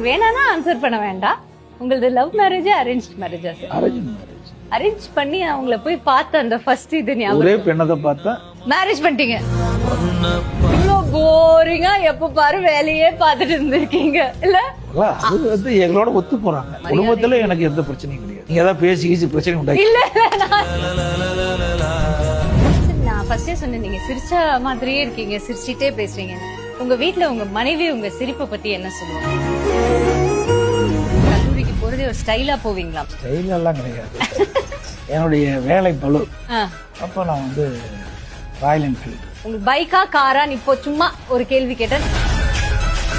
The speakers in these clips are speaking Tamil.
எனக்கு வேணாம்னா ஆன்சர் பண்ண வேண்டாம். உங்களது லவ் மேரேஜா அரேஞ்ச் மேரேஜா சார்? Arrange marriage. அரேஞ்ச் பண்ணி அவங்கள போய் பார்த்த அந்த ஃபர்ஸ்ட் இது ஞாபகம். ஒரே பெண்ணை பார்த்தா மேரேஜ் பண்ணிட்டீங்க. இவ்வளோ போரிங்கா எப்ப பாரு வேலையே பார்த்துட்டு இருந்திருக்கீங்க இல்ல? அது வந்து எங்களோட ஒத்து போறாங்க. குடும்பத்துல எனக்கு எந்த பிரச்சனையும் கிடையாது. நீங்க ஏதாவது பேசி பிரச்சனை உண்டாக்கி இல்ல நான் ஃபர்ஸ்டே சொன்னேன், நீங்க சிரிச்ச மாதிரியே இருக்கீங்க, சிரிச்சிட்டே பேசுறீங்க. உங்க வீட்ல உங்க மனைவி உங்க சிரிப்பை பத்தி என்ன சொல்லுவாங்க? கல்லூரிக்கு போறதே ஒரு ஸ்டைலா போவீங்களா? ஸ்டைல் எல்லாம் கிடையாது. என்னுடைய வேலை பளு. அப்ப நான் வந்து ராயல் என்ஃபீல்டு. உங்களுக்கு பைக்கா காரான்னு இப்போ சும்மா ஒரு கேள்வி கேட்டேன்.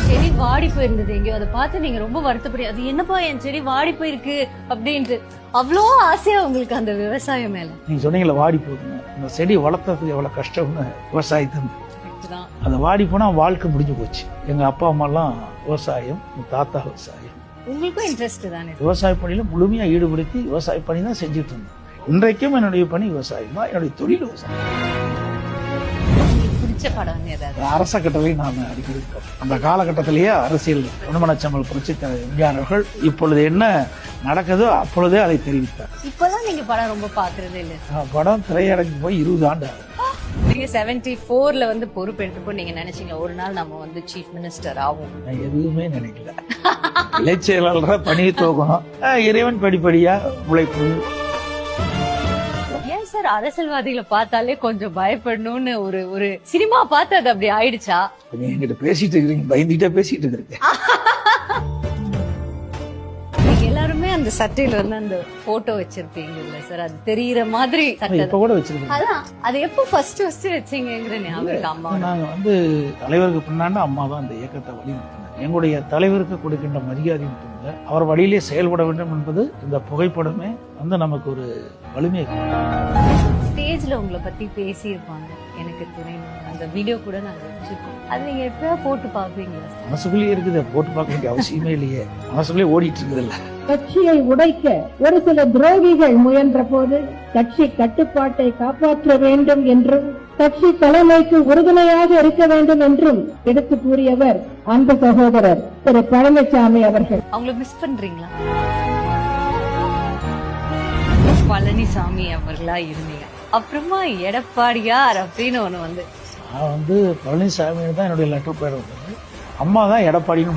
செடி வாடி போயிருந்தது எங்கேயோ, அதை பார்த்து நீங்க ரொம்ப வருத்தப்படி, அது என்னப்பா என் செடி வாடி போயிருக்கு அப்படின்ட்டு அவ்வளோ ஆசையா உங்களுக்கு அந்த விவசாயம் மேல. நீங்க சொன்னீங்களா வாடி போகுதுங்க, இந்த செடி வளர்த்ததுக்கு எவ்வளவு கஷ்டம்னு விவசாயத்தை. அது வாடி போனா வாழ்க்கை முடிஞ்சு போச்சு. எங்க அப்பா அம்மா எல்லாம் விவசாயம், தாத்தா விவசாயம். உங்களுக்கும் இன்ட்ரெஸ்ட் தானே? விவசாய பணியில முழுமையா ஈடுபடுத்தி விவசாய பணி தான் செஞ்சுட்டு இருந்தேன். இன்றைக்கும் என்னுடைய பணி விவசாயம் தான், என்னுடைய தொழில் விவசாயம். பிடிச்ச படம் ஏதாவது? அரச கட்டளை நான் அடிக்கடி அந்த காலகட்டத்திலேயே அரசியல் பொன்மனச்செம்மல் புரட்சித்தலைவர் எம்ஜிஆர் அவர்கள் இப்பொழுது என்ன நடக்குதோ அப்பொழுதே அதை தெரிவித்தார். இப்பதான் நீங்க படம் ரொம்ப பாக்குறதே இல்ல? படம் திரையரங்கு போய் 20 ஆண்டு ஆகும். நீங்க 74ல வந்து பொறுப்பெடுத்தப்போ நீங்க நினைச்சீங்க ஒரு நாள் நம்ம வந்து சீஃப் மினிஸ்டர் ஆகும்? நான் எதுவுமே நினைக்கல. இளைச்செயலாளராக பணியை தோக்கணும், இறைவன் படிப்படியா உழைப்பு. ஏன் சார் அரசியல்வாதிகளை பார்த்தாலே கொஞ்சம் பயப்படணும்னு ஒரு சினிமா பார்த்து அது அப்படி ஆயிடுச்சா? நீங்க என்கிட்ட பேசிட்டு இருக்கிறீங்க, பயந்துட்டே பேசிட்டு இருக்கீங்க. எல்லாருமே அந்த சட்டையில வந்து அந்த போட்டோ வச்சிருப்பீங்க இல்ல சார், அது தெரியற மாதிரி சட்டை இப்ப கூட வச்சிருக்கீங்க. அதான் அது எப்போ ஃபர்ஸ்ட் வச்சீங்கங்கிற ஞாபகம் இருக்கு? அம்மா நாங்க வந்து தலைவருக்கு பின்னாடி அம்மா தான் அந்த இயக்கத்தை வழிநடத்தினார். எங்களுடைய தலைவருக்கு கொடுக்கின்ற மரியாதை மட்டும் அவர் வழியிலே செயல்பட வேண்டும் என்பது இந்த புகைப்படமே வந்து நமக்கு ஒரு வலிமை. ஸ்டேஜ்ல உங்களை பத்தி பேசியிருப்பாங்க, எனக்கு துணை, அந்த வீடியோ கூட நாங்க வச்சிருக்கோம். அது நீங்க எப்ப போட்டு பாப்பீங்களா? மனசுக்குள்ளேயே இருக்குது, போட்டு பார்க்க வேண்டிய அவசியமே இல்லையே, மனசுக்குள்ளே ஓடிட்டு இருக்குது இல்ல. கட்சியை உடைக்க ஒரு சில துரோகிகள் முயன்ற போது கட்சி கட்டுப்பாட்டை காப்பாற்ற வேண்டும் என்றும் கட்சி தலைமைக்கு உறுதுணையாக இருக்க வேண்டும் என்றும் எடுத்து கூறியவர் அந்த சகோதரர் திரு பழனிசாமி அவர்கள். அவங்களை மிஸ் பண்றீங்களா? பழனிசாமி அவர்களா இருந்தீங்க, அப்புறமா எடப்பாடியார் அப்படின்னு ஒண்ணு வந்து நான் வந்து பழனிசாமி தான் என்னுடைய லெட்டர் பேர் வந்தது. அம்மா தான் எடப்பாடின்னு